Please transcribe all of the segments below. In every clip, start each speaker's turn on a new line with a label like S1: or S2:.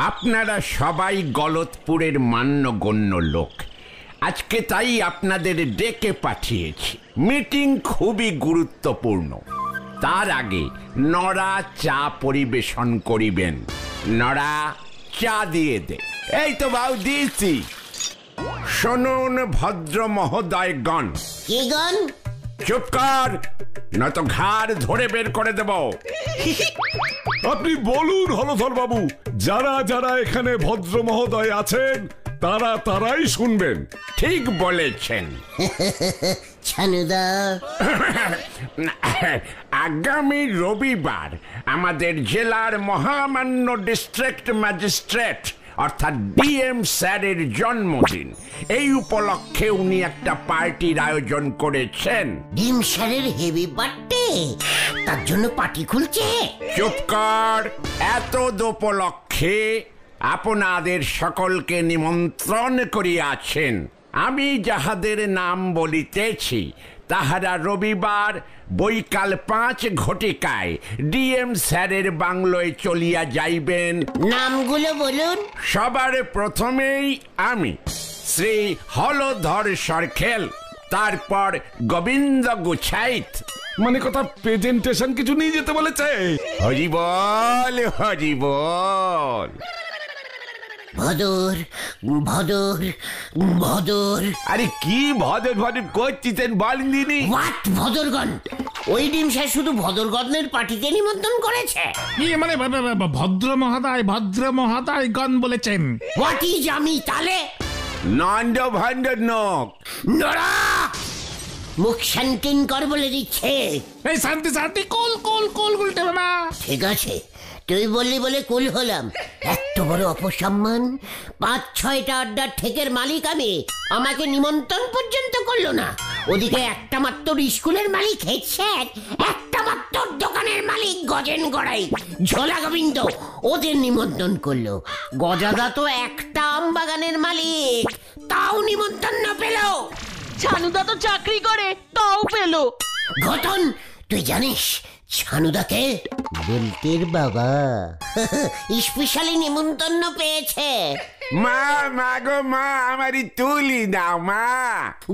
S1: আপনারা সবাই গলতপুরের মান্যগণ্য লোক। আজকে তাই আপনাদের ডেকে পাঠিয়েছি। মিটিং খুবই গুরুত্বপূর্ণ। তার আগে নড়া চা পরিবেশন করিবেন। নড়া, চা দিয়ে দে। এই তো বাবু দিয়েছি। শুনুন ভদ্র মহোদয়গণ।
S2: কি গণ?
S1: চুপ কর, নয়তো ঘাড় ধরে বের করে দেব।
S3: আপনি বলুন হলধর বাবু, যারা যারা এখানে ভদ্র মহোদয় আছেন তারাই শুনবেন।
S1: ঠিক বলেছেন।
S2: ছানুদা,
S1: আগামী রবিবার আমাদের জেলার মহামান্য ডিস্ট্রিক্ট ম্যাজিস্ট্রেট অর্থাৎ ডিএম স্যারের জন্মদিন। এই উপলক্ষে উনি একটা পার্টির আয়োজন করেছেন।
S2: ডিএম স্যারের হেভি বার্থডে, তার জন্য পার্টি খুলছে।
S1: চুপ কর। এত উপলক্ষে আপনাদের সকলকে নিমন্ত্রণ করিয়াছেন। আমি যাহাদের নাম বলিতেছি তাহারা রবিবার বৈকাল 5 ঘটিকায় ডিএম স্যারের বাংলোয় চলিয়া যাইবেন।
S2: নামগুলো বলুন।
S1: সবার প্রথমেই আমি, শ্রী হলধর সরখেল, তারপর গোবিন্দ গুছাইত।
S3: মানে কথা প্রেজেন্টেশন কিছু নিয়ে যেতে বলেছে।
S1: হরি বল, হরি বল।
S2: ভদর ভদর ভদর।
S1: আরে কি ভদর ভদর করছিস বলেন দিনি?
S2: হোয়াট ভদরগণ? ওই ডিম স্যার শুধু ভদরগণের পার্টিতে নিমন্ত্রণ করেছে।
S4: মানে ভদ্র মহোদয়গণ বলেছেন।
S2: হোয়াট ইজ আমি তাহলে?
S1: নন্দ ভন্ড নক।
S2: নড়া, মুখ শান্তিন কর বলে দিচ্ছে।
S4: এই শান্তি শান্তি, কুল কুল কুল উল্টে মামা।
S2: ঠিক আছে, তুই বললি বলে কুল হলাম। এত বড় অপসম্মান! 5-6টা আড্ডার ঠেকের মালিক আমি, আমাকে নিমন্ত্রণ পর্যন্ত করলো না। ওদিকে একটা মাত্র স্কুলের মালিক হেড স্যার, একটা মাত্র দোকানের মালিক গজেন গড়াই, ঝোলা গোবিন্দ, ওদের নিমন্ত্রণ করলো। গজাদা তো একটা আম বাগানের মালিক, তাও নিমন্ত্রণ না পেল।
S5: ছানুদা তো চাকরি করে, তাও পেলো।
S2: ঘটন, তুই জানিস ছানুদাকে? বলতের বাবা স্পেশালি নিমন্ত্রণ পেয়েছে।
S1: মা, মা গো মা, আমারই তুলি দাও মা।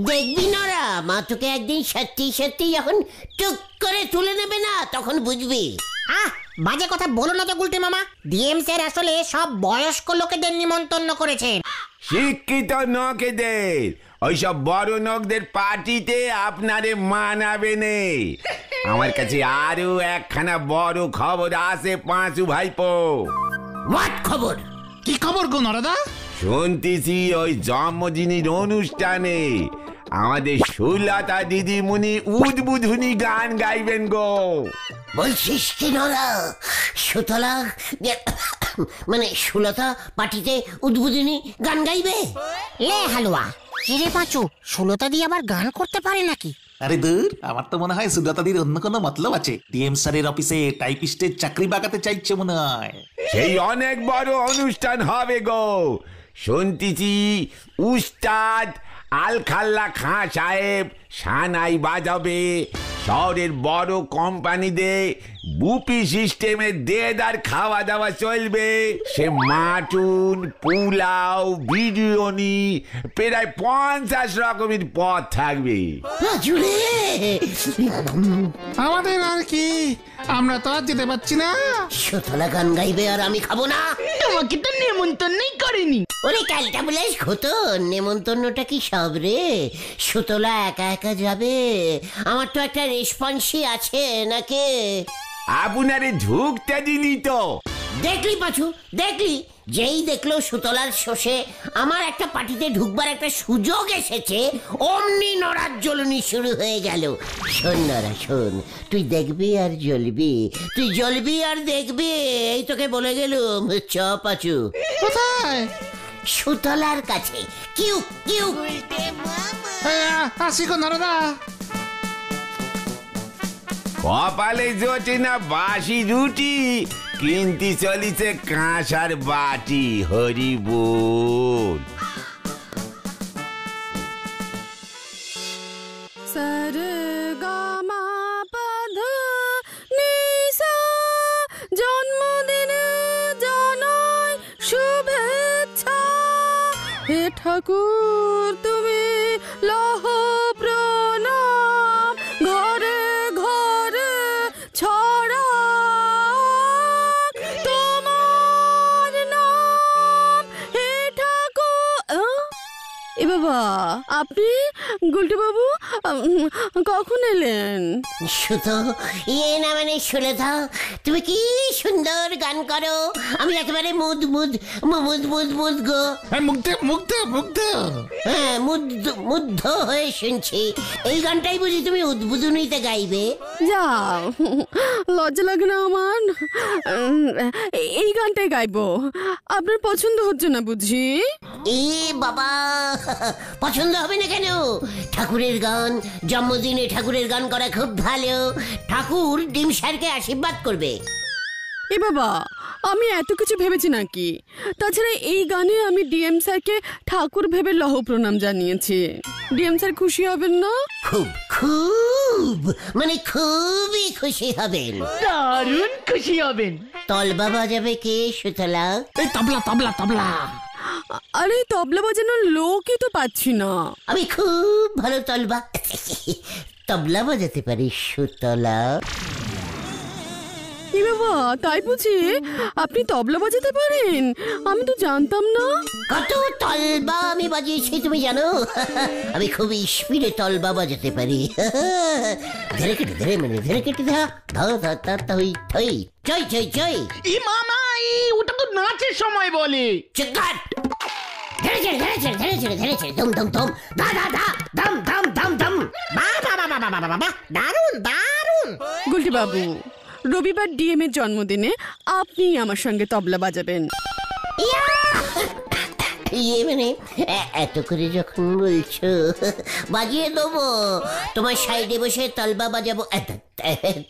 S2: দেখবি নরা, মা তোকে একদিন সত্যি সত্যি যখন টুক করে তুলে নেবে না, তখন বুঝবি।
S6: বাজে কথা বলো না তো গুলটে মামা। ডিএম স্যার আসলে সব বয়স্ক লোকেদের নিমন্ত্রণ করেছেন।
S1: শিক্ষিত নকেদের, ওইসব বড় লোকদের পার্টিতে আপনারে মানাবে নেই। আমার কাছে আরো একখানা বড় খবর আছে পাঁচু ভাইপো।
S2: হোয়াট খবর?
S4: কি খবর গো নরদা?
S1: শুনতেছি ওই জন্মদিনের অনুষ্ঠানে আমাদের সুলতা দিদিমণি উদ্বোধনী গান গাইবেন গো।
S2: বলছিস কি নরা? সুতলা মানে সুলতা পার্টিতে উদ্বোধনী গান গাইবে?
S6: লে হালুয়া, কিরে পাঁচু, সুলতা দিয়ে আবার গান করতে পারে নাকি?
S7: আরে দূর, আমার তো মনে হয় সুলতাদির অন্য কোনো মতলব আছে। ডিএম স্যারের অফিসে টাইপিস্টের চাকরি বাগাতে চাইছে মনে হয়।
S1: সেই অনেক বড় অনুষ্ঠান হবে গো। শুনতেছি উস্তাদ আলখাল্লা খাঁ সাহেব সানাই বাজাবে। শহরের বড় কোম্পানিদের বুপি সিস্টেমে দেদার খাওয়া দাওয়া চলবে। সে মাটুন, পোলাও, বিরিয়ানি, প্রায় 50 রকমের পদ থাকবে।
S4: আমাদের আর কি, আমরা তো আর যেতে পারছি না।
S2: সুতলা গান গাইবে আর আমি খাবো না?
S5: তোমাকে তো নেমন্তন্নই করেনি।
S2: ওরে ক্যালটা বলে খতন, নেমন্তন্নটা কি সব রে? সুতলা একা একা যাবে? আমার তো একটা রেসপন্সি আছে নাকি?
S1: আপনারে ঢুকতে দিলি তো?
S2: দেখলি পাছু, দেখলি? যেই দেখলো সুতলার শোষে আমার একটা পার্টিতে ঢুকবার একটা সুযোগ এসেছে, অমনি নড়ার জ্বলনি শুরু হয়ে গেল। শোন নড়া শোন, তুই দেখবি আর জ্বলবি, তুই জ্বলবি আর দেখবি, এই তোকে বলে গেলুম। চ পাছু।
S4: কোথায়?
S2: সুতলার কাছে। কিউ কিউ।
S4: আসি গো নরদা।
S1: কপালে জোটে না বাসি রুটি, কিনতে চলিছে কাঁসার বাটি। হরি বল।
S8: জন্মদিন জানাই
S5: ঠাকুর তুমি লহ প্রণাম, ঘরে ঘরে ছড়া তোমার নাম হে ঠাকুর। এ বাবা, আপনি গুলটে বাবু কখন এলেন?
S2: সুতো না মানে সুলেখা, তুমি কি সুন্দর গান করো, আমি একেবারে মুদ মুদ মুদ মুদ মুদ গো। হ্যাঁ, মুগ্ধ হয়ে শুনছি। এই গানটাই বুঝি তুমি উদ্বোধনীতে গাইবে?
S5: যাও, লজ্জা লাগে না আমার? এই গানটাই গাইবো। আপনার পছন্দ হচ্ছে না বুঝি?
S2: এ বাবা, পছন্দ হবে না কেন? ঠাকুরের গান, জন্মদিনে ঠাকুরের গান করা খুব ভালো। ঠাকুর ডিম স্যারকে আশীর্বাদ করবে।
S5: এ বাবা, আমি এত কিছু ভেবেছি নাকি? তাছাড়া এই গানে আমি ডিএম স্যারকে ঠাকুর ভেবে লহ প্রণাম জানিয়েছি। ডিএম স্যার খুশি হবেন না?
S2: খুব খুব মানে খুবই খুশি হবেন।
S5: দারুণ খুশি হবেন।
S2: তলবা বাজাবে কে সুতলা?
S4: এই তবলা তবলা তবলা।
S5: আরে তবলা বাজানোর লোকই তো পাচ্ছি না।
S2: আমি খুব ভালো তবলা বাজাতে পারি সুতলা।
S5: এ বাবা, তাই বুঝি আপনি তবলা বাজাতে পারেন? আমি তো জানতাম না।
S2: কত তলবা আমি বাজিয়েছি তুমি জানো? আমি খুব স্পিডে তলবা বাজাতে পারি। ধরে কেটে ধরে মানে ধরে কেটে ধা ধা ধা ধা থই থই চই চই চই।
S4: ই মামা, ওটা তো নাচের সময় বলে।
S2: চিৎকার! ধরে ছেড়ে ধরে ছেড়ে ধরে ছেড়ে ধরে ছেড়ে দম দম দম ধা ধা ধা দম দম দম দম। বাহ বাহ বাহ বাহ বাহ বাহ, দারুণ দারুণ।
S5: গুলটি বাবু, রবিবার ডিএম এর জন্মদিনে আপনি আমার সঙ্গে তবলা বাজাবেন।
S2: ইয়ে মানে এত করে যখন বলছো বাজিয়ে দেবো। তোমার সাইডে বসে তলবা বাজাবো।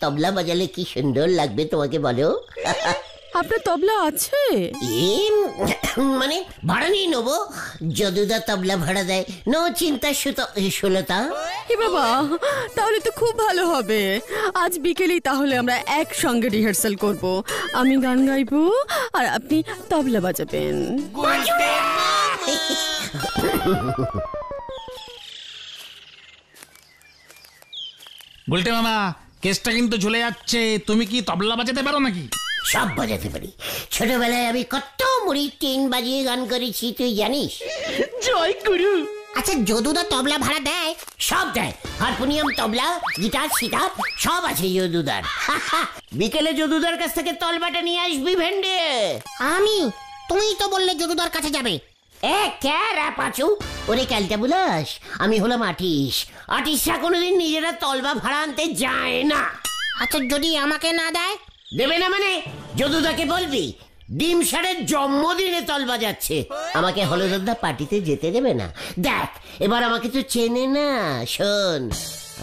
S2: তবলা বাজালে কি সুন্দর লাগবে তোমাকে বলো।
S5: আপনার তবলা আছে?
S2: মানে ভাড়া নিয়ে নেবো, যদুদা তবলা ভাড়া দেয়। নো চিন্তা সুলতা।
S5: হে বাবা, তাহলে তো খুব ভালো হবে। আজ বিকেলেই তাহলে আমরা একসঙ্গে রিহার্সাল করব। আমি গান গাইবো আর আপনি তবলা বাজাবেন।
S4: গুলটে মামা, কেসটা কিন্তু ঝুলে যাচ্ছে। তুমি কি তবলা বাজাতে পারো নাকি?
S2: সব বাজাতে পারি। ছোটবেলায় আমি কত মুড়ি টিন বাজিয়ে গান করেছি তুই জানিস?
S5: জয় গুরু।
S6: আচ্ছা, যদুদা তবলা ভাড়া দেয়?
S2: সব দেয়। হারমোনিয়াম, তবলা, গিটার, সিতার সব আছে যদুদার। বিকেলে যদুদার কাছ থেকে তলবাটা নিয়ে আসবি ভেন্ডে।
S6: আমি? তুমি তো বললে যদুদার কাছে যাবে।
S2: এ ক্যারা পাচু, ওরে ক্যালটা বুলাস, আমি হলাম আর্টিস্টরা কোনোদিন নিজেরা তলবা ভাড়া আনতে যায় না।
S6: আচ্ছা, যদি আমাকে না দেয়?
S2: দেবে না মানে? যদুদাকে বলবি ডিম স্যারের জন্মদিনে তলবা যাচ্ছে, আমাকে হলদরদা পার্টিতে যেতে দেবে না। দেখ, এবার আমাকে তো চেনে না। শোন,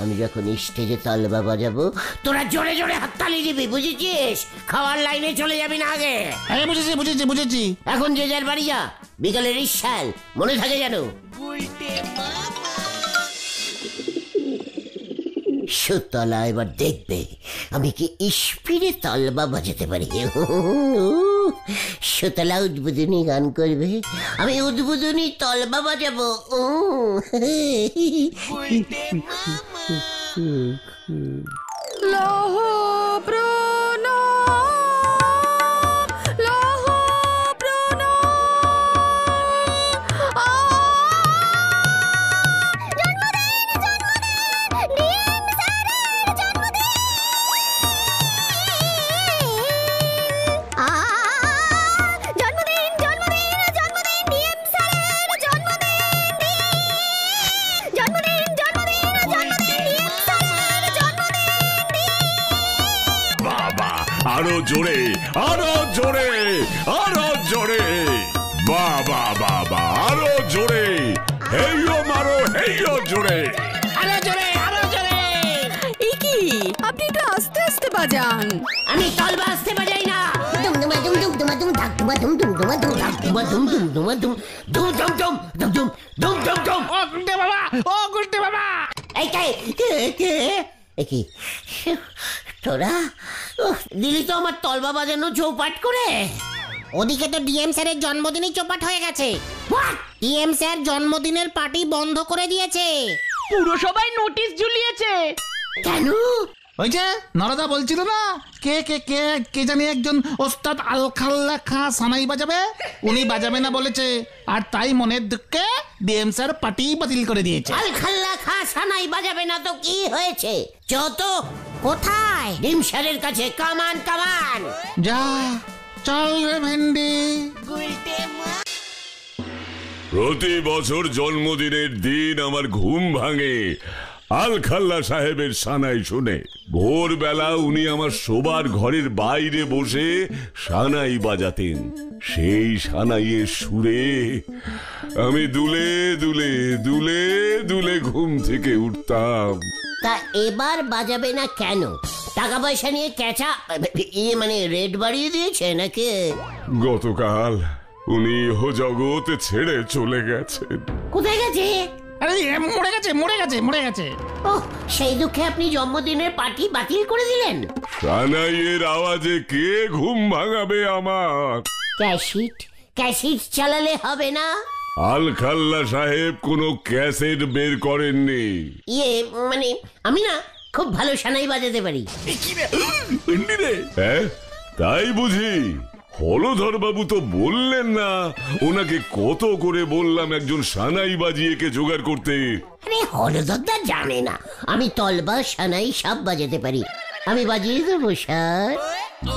S2: আমি যখন স্টেজে তলবা বাজাবো তোরা জোরে জোরে হাততালি দিবি, বুঝেছিস? খাওয়ার লাইনে চলে যাবি না আগে।
S4: হ্যাঁ, বুঝেছি বুঝেছি বুঝেছি।
S2: এখন যে যার বাড়ি যা, বিকালের রিসাল মনে থাকে যেন। সুতলা এবার দেখবে আমি কি স্পিডে তলবা বাজাতে পারি। সুতলা উদ্বোধনী গান করবে, আমি উদ্বোধনী তলবা বাজাবো।
S5: লহ প্রণাম, লহ প্রণাম।
S3: আরো জোরে, আরো জোরে, আরো জোরে। বাবা বাবা, আরো জোরে। হেইও মারো, হেইও জোরে।
S4: আরো জোরে, আরো জোরে।
S5: এই কি, আপনি একটু আস্তে আস্তে বাজান।
S2: আমি তলবা আস্তে বাজাই না। দুমদুমা দুমদুমা দুম ধাকদুমা দুমদুমা দুম ধাকদুমা দুমদুমা দুম দুম দুম দুম দুম দুম দুম দুম।
S4: ও গুলটে বাবা, ও গুলটে বাবা।
S2: এই কে কি তোরা দিলি তো আমার তলবা বাজানো চৌপাট করে।
S6: ওদিকে তো ডিএম স্যারের জন্মদিনই চোপাট হয়ে গেছে। ডিএম স্যার জন্মদিনের পার্টি বন্ধ করে দিয়েছে।
S8: পুরসভায় নোটিশ ঝুলিয়েছে।
S2: কেন?
S4: ওই যে নরদা বলছিল না, কে কে কে কে জানি একজন ওস্তাদ আলখাল্লা খাঁ সানাই বাজাবে, উনি বাজাবে না বলেছে, আর তাই মনের দুঃখে ডিএম স্যার পার্টি বাতিল করে দিয়েছে।
S2: আলখাল্লা খা সানাই বাজাবে না তো কি হয়েছে? যত
S6: কোথায়?
S2: ডিম স্যারের কাছে। কামান কামান।
S4: যা চল রে ভেন্ডি।
S3: প্রতি বছর জন্মদিনের দিন আমার ঘুম ভাঙে আলখাল্লা সাহেবের সানাই শুনে। ভোরবেলা উনি আমার শোবার ঘরের বাইরে বসে সানাই বাজাতেন। সেই সানাইয়ের সুরে আমি দুলে দুলে দুলে দুলে ঘুম থেকে উঠতাম।
S2: তা এবার বাজাবে না কেন? টাকা পয়সা নিয়ে ক্যাচা মানে রেট বাড়িয়ে দিয়েছে নাকি?
S3: গতকাল উনি ইহ জগতে ছেড়ে চলে গেছেন।
S2: কোথায় গেছে?
S4: আরে মরে গেছে মরে গেছে মরে গেছে।
S2: ওহ, সেই দুঃখে আপনি জন্মদিনের পার্টি বাতিল করে দিলেন?
S3: সানাইয়ের আওয়াজে কে ঘুম ভাঙাবে আমার?
S2: ক্যাসেট চালালে হবে না?
S3: আলখাল্লা সাহেব কোনো ক্যাসেট বের করেননি।
S2: মানে আমি না খুব ভালো সানাই বাজাতে পারি।
S3: হ্যাঁ তাই বুঝি? হলধর বাবু তো বললেন না ওনাকে কত করে বললাম একজন সানাই বাজিয়েকে জোগাড় করতে।
S2: আরে হলদরদা জানে না আমি তলবা সানাই সব বাজাতে পারি। আমি বাজিয়ে দেবো স্যার।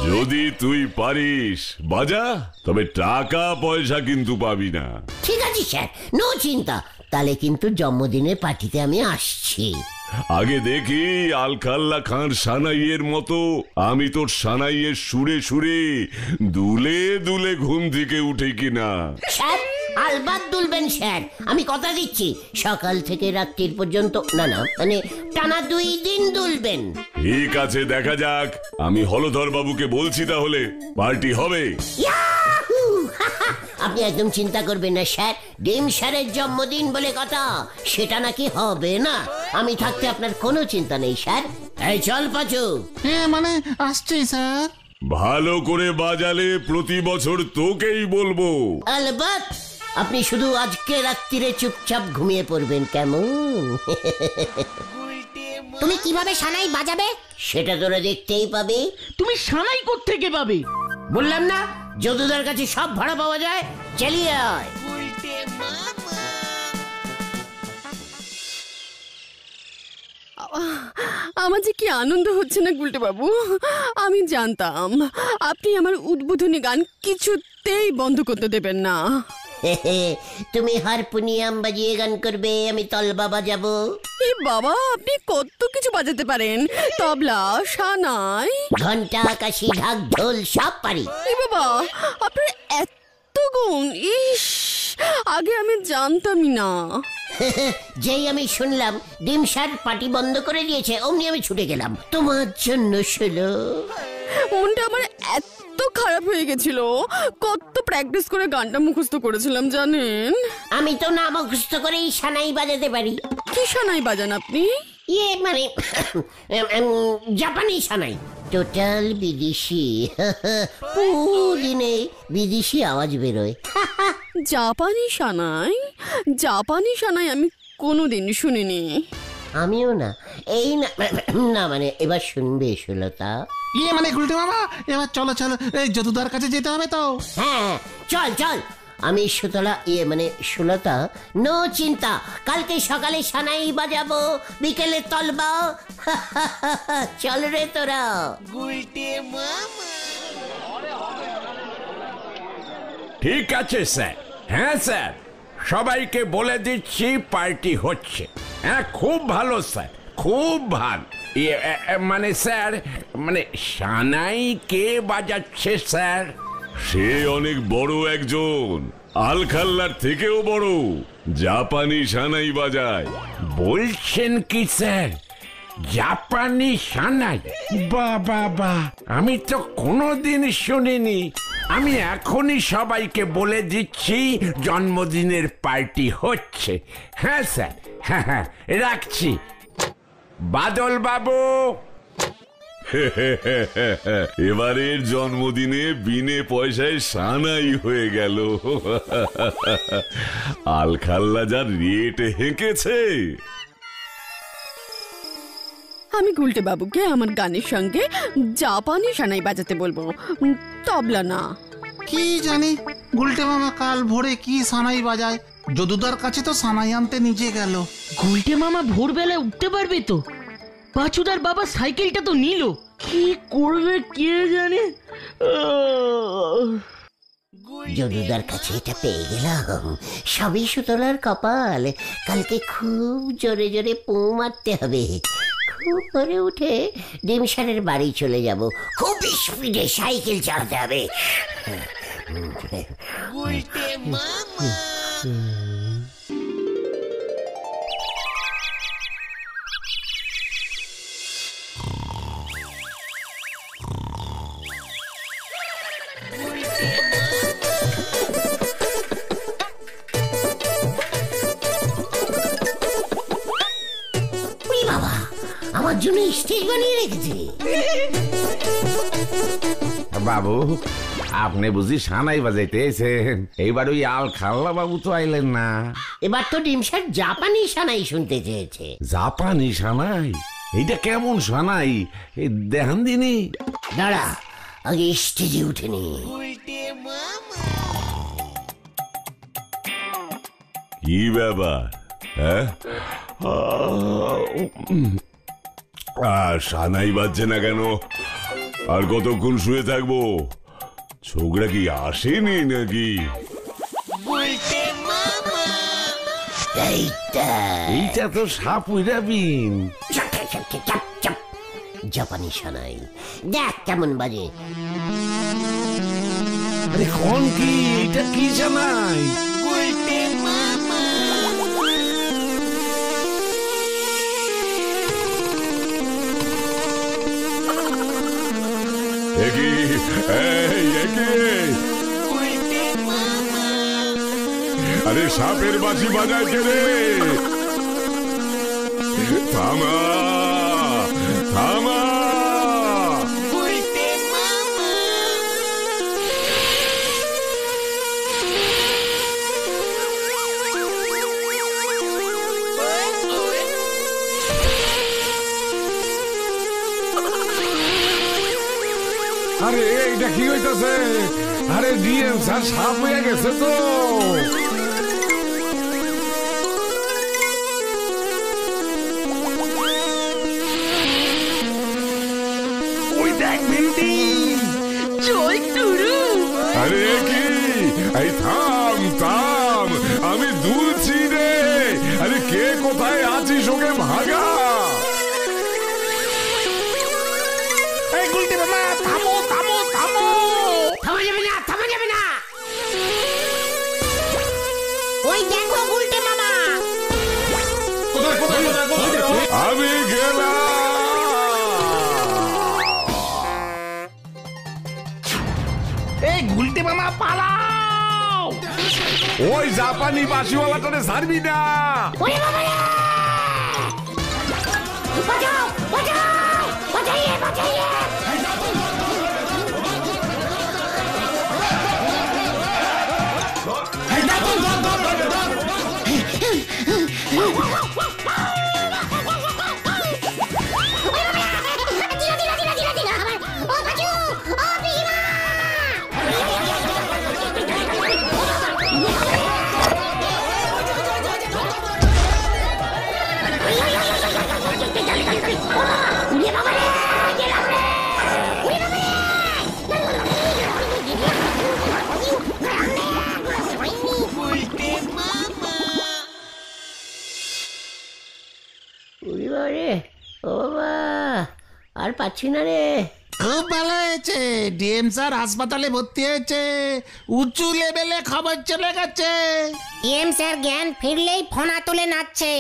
S3: যদি তুই পারিস বাজা, তবে টাকা পয়সা কিন্তু পাবি না।
S2: ঠিক আছে স্যার, নো চিন্তা। তাহলে কিন্তু জন্মদিনের পার্টিতে আমি আসছি।
S3: আগে দেখি আলখাল্লা খান সানাইয়ের মতো আমি তোর সানাইয়ের সুরে সুরে দুলে দুলে ঘুম থেকে উঠে কিনা।
S2: স্যার আলবাত দুলবেন স্যার, আমি কথা দিচ্ছি। সকাল থেকে রাত্রির পর্যন্ত, না মানে টানা 2 দিন দুলবেন।
S3: ঠিক আছে দেখা যাক। আমি হলধর বাবুকে বলছি তাহলে পার্টি হবে।
S2: ইয়াহু! আপনি একদম চিন্তা করবেন না স্যার, ডিম স্যারের জন্মদিন বলে কথা, সেটা নাকি হবে না। আমি থাকতে আপনার কোনো চিন্তা নেই স্যার। এই চল পাচু।
S4: হ্যাঁ মানে আসছি স্যার।
S3: ভালো করে বাজালে প্রতি বছর তোকেই বলবো।
S2: আলবাত। আপনি শুধু আজকে রাত্রিরে চুপচাপ ঘুমিয়ে পড়বেন কেমন?
S6: তুমি কিভাবে সানাই বাজাবে?
S2: সেটা তোরা দেখতেই পাবে।
S8: তুমি সানাই কোত্থেকে পাবে?
S2: বললাম না যদুদার কাছে সব ভাড়া পাওয়া যায়। চালিয়ে আয়।
S5: আমার যে কি আনন্দ হচ্ছে না গুলটে বাবু। আমি জানতাম আপনি আমার উদ্বোধনী গান কিছুতেই বন্ধ করতে দেবেন না।
S2: তুমি হারমোনিয়াম বাজিয়ে গান করবে, আমি তলবা বাজাবো।
S5: এ বাবা, আপনি কত কিছু বাজাতে পারেন। তবলা, সানাই,
S2: ঘন্টা, কাশি, ঢাক, ঢোল সব পারি।
S5: এ বাবা, আপনার এত গুণ! ইস, আগে আমি জানতামই না।
S2: যেই আমি শুনলাম ডিম স্যার পার্টি বন্ধ করে দিয়েছে, অমনি আমি ছুটে গেলাম তোমার জন্য। শুলো,
S5: মনটা আমার এত খারাপ হয়ে গেছিল। কত প্র্যাকটিস করে গানটা মুখস্থ করেছিলাম জানেন।
S2: আমি তো না মুখস্থ করেই সানাই বাজাতে পারি।
S5: কি সানাই বাজান আপনি?
S2: মানে জাপানি সানাই, টোটাল বিদেশি। পুদিনে বিদেশি আওয়াজ বেরোয়।
S5: জাপানি সানাই? জাপানি সানাই আমি কোনোদিন শুনিনি।
S2: আমিও না। এই না মানে এবার শুনবে সুলতা।
S4: মানে গুলটে মামা, এবার চলো চলো, এই যদুদার কাছে যেতে হবে তো।
S2: হ্যাঁ চল চল। আমি সুতলা মানে সুলতা, নো চিন্তা। কালকে সকালে সানাই বাজাবো, বিকেলে তলবা। চল রে তোরা।
S1: ঠিক আছে স্যার। হ্যাঁ স্যার, সবাইকে বলে দিচ্ছি পার্টি হচ্ছে। হ্যাঁ খুব ভালো স্যার, খুব ভালো। মানে স্যার, মানে সানাই কে বাজাচ্ছে স্যার?
S3: সে অনেক বড় একজন, আলখাল্লার থেকেও বড়, জাপানি সানাই বাজায়।
S1: বলছেন কি স্যার? জাপানি সানাই? বাবা, আমি তো কোনোদিন শুনিনি। আমি এখনই সবাইকে বলে দিচ্ছি জন্মদিনের পার্টি হচ্ছে। হ্যাঁ স্যার, হ্যাঁ রাখছি। বাদল বাবু,
S3: এবারের জন্মদিনে বিনে পয়সায় সানাই হয়ে গেল। আলখাল্লা যা রেট হেঁকেছে।
S5: আমি গুলটে বাবুকে আমার গানের সঙ্গে জাপানি সানাই বাজাতে বলবো, তবলা না।
S4: কি জানি গুলটে মামা কাল ভোরে কি সানাই বাজায়। যদুদার কাছে তো সানাই আনতে নিজে গেল।
S8: গুলটে মামা ভোরবেলায় উঠতে পারবে তো? পাঁচুদার বাবা সাইকেলটা তো নিল, কি করবে কে জানে।
S2: যদুদার কাছে এটা পেয়ে গেলাম, সবই সুতলার কপাল। কালকে খুব জোরে জোরে পু মারতে হবে। খুব ভোরে উঠে ডিমসারের বাড়ি চলে যাব। খুব স্পিডে সাইকেল চালাতে হবে। বাবা, আমার জন্য স্টেজ বানিয়ে রেখেছে।
S1: বাবু, আপনি বুঝি সানাই বাজাইতে এসেছেন? এইবার ওই আলখাল্লা বাবু তো আইলেন না।
S2: এবার তো ডিমসার জাপানি সানাই শুনতে চেয়েছে।
S1: জাপানি সানাই? এইটা কেমন সানাই এই দেখান দিনি।
S2: দাঁড়া, আগে স্টেজে উঠে নি।
S3: কি ব্যাপার? হ্যাঁ, সানাই বাজছে না কেন? আর কতক্ষণ শুয়ে থাকবো? ছোকরা কি আসেনি নাকি?
S1: এইটা তো সাপুইরা বিন।
S2: জাপানি সানাই দেখ কেমন বাজে।
S1: আরে কোন কি এটা কি সানাই?
S3: আরে সাপের বাঁশি বাজায় কে রে? থামা থামা!
S1: আরে এইটা কি হইতাছে? আরে ডিএম স্যার সাপ হয়ে গেছে তো। ওই দেখ ভিন্ডি।
S8: জয় গুরু।
S3: আরে কি? এই থাম থাম, আমি দুলছি রে। আরে কে কোথায় আছিস? ওকে ভাগা।
S4: এই গুলটে মামা, থামো থামো থামো।
S2: থামা যাবে না, থামা যাবে না। ওই দেখো গুলটে মামা।
S3: আমি গেলাম।
S4: এই গুলটে মামা পালাও।
S1: ওই জাপানি বাঁশিওয়ালা করে ছাড়বি না।
S2: ওরে বাবা রে! বাঁচাও, বাঁচাও, বাঁচাইয়ে, বাঁচাইয়ে। আর পাচ্ছি না রে।
S4: খুব ভালো হয়েছে, ডিএম স্যার হাসপাতালে ভর্তি হয়েছে। উঁচু লেভেলে খবর চলে গেছে।
S6: ডিএম স্যার জ্ঞান ফিরলেই ফোনা তুলে নাচছে।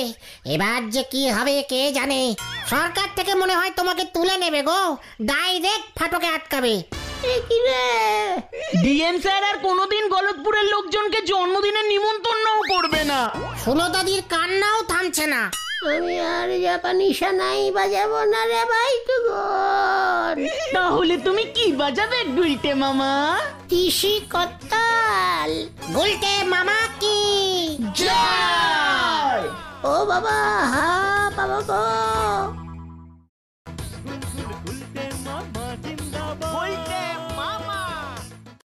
S6: এবার যে কি হবে কে জানে। সরকার থেকে মনে হয় তোমাকে তুলে নেবে গো, ডাইরেক্ট ফাটকে আটকাবে।
S8: ডিএম স্যার আর কোনোদিন গলতপুরের লোকজনকে জন্মদিনের নিমন্ত্রণও করবে না।
S6: সুলতাদির কান্নাও থামছে না।
S2: আমি আর জাপানি সানাই বাজাবো না রে ভাই তুগন।
S8: তাহলে তুমি কি বাজাবে গুলটে মামা?
S2: তিসি কত্তাল।
S6: গুলটে মামা কি
S2: ও বাবা, হা বাবা গো।